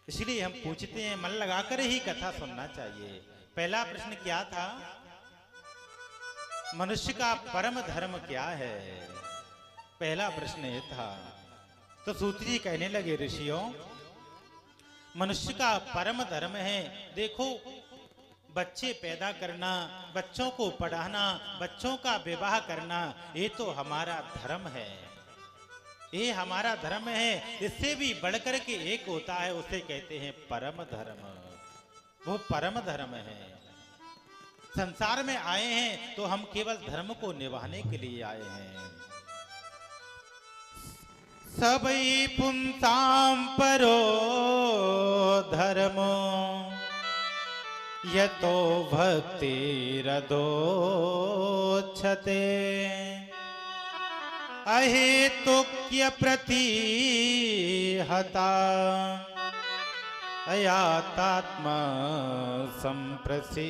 इसलिए हम पूछते हैं, मन लगाकर ही कथा सुनना चाहिए। पहला प्रश्न क्या था? मनुष्य का परम धर्म क्या है? पहला प्रश्न ये था। तो सूत जी कहने लगे, ऋषियों, मनुष्य का परम धर्म है, देखो, बच्चे पैदा करना, बच्चों को पढ़ाना, बच्चों का विवाह करना, ये तो हमारा धर्म है, ये हमारा धर्म है। इससे भी बढ़कर के एक होता है, उसे कहते हैं परम धर्म। वो परम धर्म है। संसार में आए हैं तो हम केवल धर्म को निभाने के लिए आए हैं। सबई पुंसाम परो धर्म यतो भक्तिरदोच्यते अहेतुक्य प्रतिहता अयातात्मा संप्रसीदति।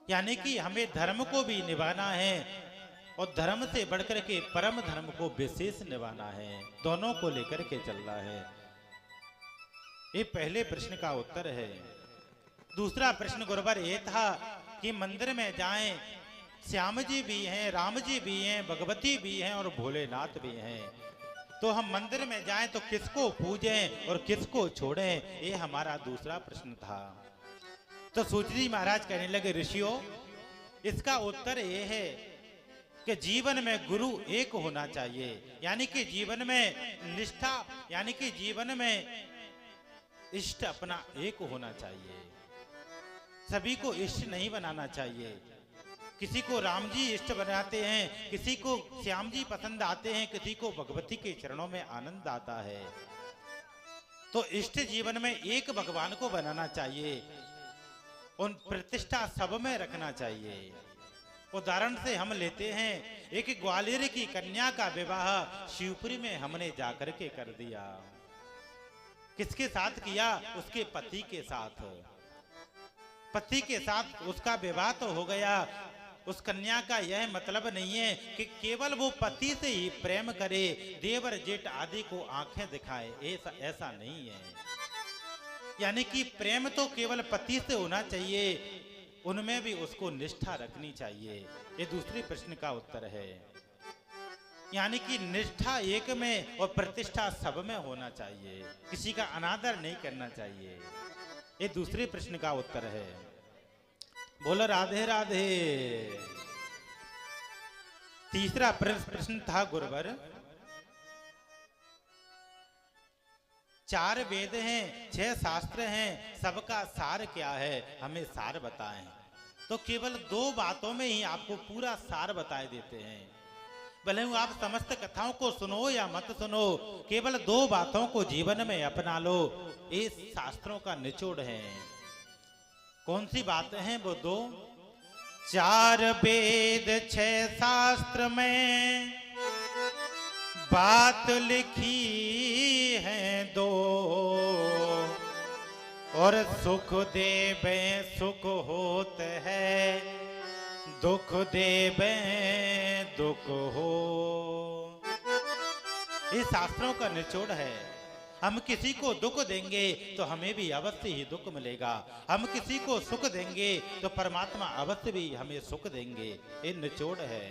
यानी कि हमें धर्म को भी निभाना है और धर्म से बढ़कर के परम धर्म को विशेष निभाना है, दोनों को लेकर के चलना है। ये पहले प्रश्न का उत्तर है। दूसरा प्रश्न गुरुवर ये था कि मंदिर में जाएं, श्याम जी भी हैं, राम जी भी हैं, भगवती भी हैं और भोलेनाथ भी हैं, तो हम मंदिर में जाएं तो किसको पूजें और किसको छोड़ें? ये हमारा दूसरा प्रश्न था। तो सूत जी महाराज कहने लगे, ऋषियों, इसका उत्तर ये है कि जीवन में गुरु एक होना चाहिए, यानी कि जीवन में निष्ठा, यानी कि जीवन में इष्ट अपना एक होना चाहिए। सभी को इष्ट नहीं बनाना चाहिए। किसी को राम जी इष्ट बनाते हैं, किसी को श्याम जी पसंद आते हैं, किसी को भगवती के चरणों में आनंद आता है। तो इष्ट जीवन में एक भगवान को बनाना चाहिए, उन प्रतिष्ठा सब में रखना चाहिए। उदाहरण से हम लेते हैं, एक ग्वालियर की कन्या का विवाह शिवपुरी में हमने जाकर के कर दिया। किसके साथ किया? उसके पति के साथ। पति के साथ उसका विवाह तो हो गया। उस कन्या का यह मतलब नहीं है कि केवल वो पति से ही प्रेम करे, देवर जेठ आदि को आंखें दिखाए, ऐसा नहीं है। यानी कि प्रेम तो केवल पति से होना चाहिए, उनमें भी उसको निष्ठा रखनी चाहिए। ये दूसरे प्रश्न का उत्तर है। यानी कि निष्ठा एक में और प्रतिष्ठा सब में होना चाहिए, किसी का अनादर नहीं करना चाहिए। ये दूसरे प्रश्न का उत्तर है। बोलो राधे राधे। तीसरा प्रश्न था गुरुवर, 4 वेद हैं, 6 शास्त्र हैं, सबका सार क्या है? हमें सार बताएं। तो केवल 2 बातों में ही आपको पूरा सार बताए देते हैं। भले आप समस्त कथाओं को सुनो या मत सुनो, केवल 2 बातों को जीवन में अपना लो, ये शास्त्रों का निचोड़ है। कौन सी बातें हैं वो 2? 4 वेद 6 शास्त्र में बात लिखी है 2, और सुख देवे सुख होत है, दुख देवे दुख हो। ये शास्त्रों का निचोड़ है। हम किसी को दुख देंगे तो हमें भी अवश्य ही दुख मिलेगा, हम किसी को सुख देंगे तो परमात्मा अवश्य भी हमें सुख देंगे। ये निचोड़ है।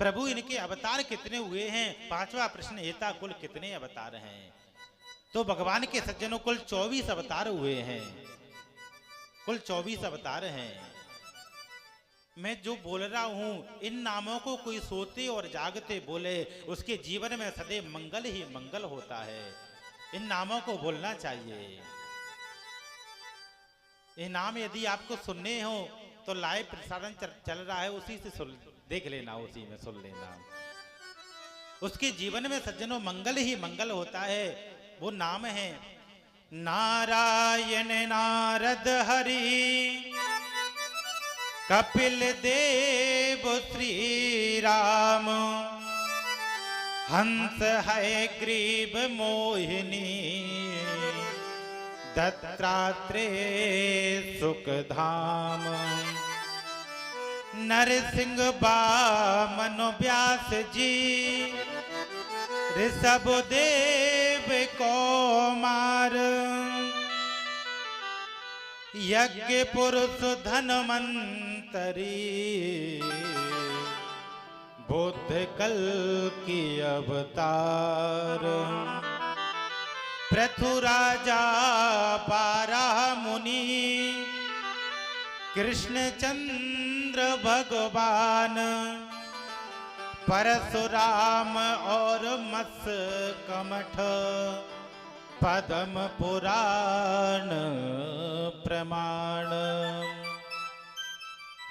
प्रभु इनके अवतार कितने हुए हैं? 5वां प्रश्न ये था, कुल कितने अवतार हैं? तो भगवान के सज्जनों कुल 24 अवतार हुए हैं, कुल 24 अवतार हैं। मैं जो बोल रहा हूं, इन नामों को कोई सोते और जागते बोले, उसके जीवन में सदैव मंगल ही मंगल होता है। इन नामों को बोलना चाहिए। ये नाम यदि आपको सुनने हो तो लाइव प्रसारण चल रहा है, उसी से देख लेना, उसी में सुन लेना। उसके जीवन में सज्जनों मंगल ही मंगल होता है। वो नाम है नारायण नारद हरि कपिल देव श्री राम, हंस है ग्रीव मोहिनी, दत्तात्रेय सुख धाम, नरसिंह बामन व्यास जी ऋषभ देव को मार यज्ञ पुरुष धनवंतरी बुद्ध कल की अवतार पृथु राजा पारा मुनि कृष्ण चंद्र भगवान परशुराम और मत्स कमठ पद्म पुराण प्रमाण।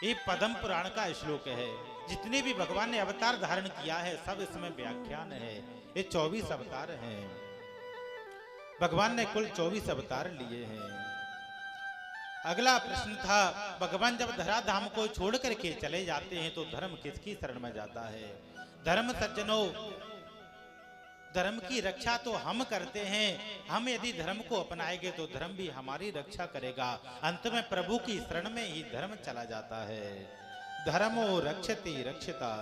ये पद्म पुराण का श्लोक है। जितने भी भगवान ने अवतार धारण किया है सब इसमें व्याख्यान है। ये 24 अवतार हैं। भगवान ने कुल 24 अवतार लिए हैं। अगला प्रश्न था, भगवान जब धराधाम को छोड़ करके चले जाते हैं तो धर्म किसकी शरण में जाता है? धर्म सज्जनों, धर्म की रक्षा तो हम करते हैं। हम यदि धर्म को अपनाएंगे तो धर्म भी हमारी रक्षा करेगा। अंत में प्रभु की शरण में ही धर्म चला जाता है। धर्मो रक्षति रक्षिता।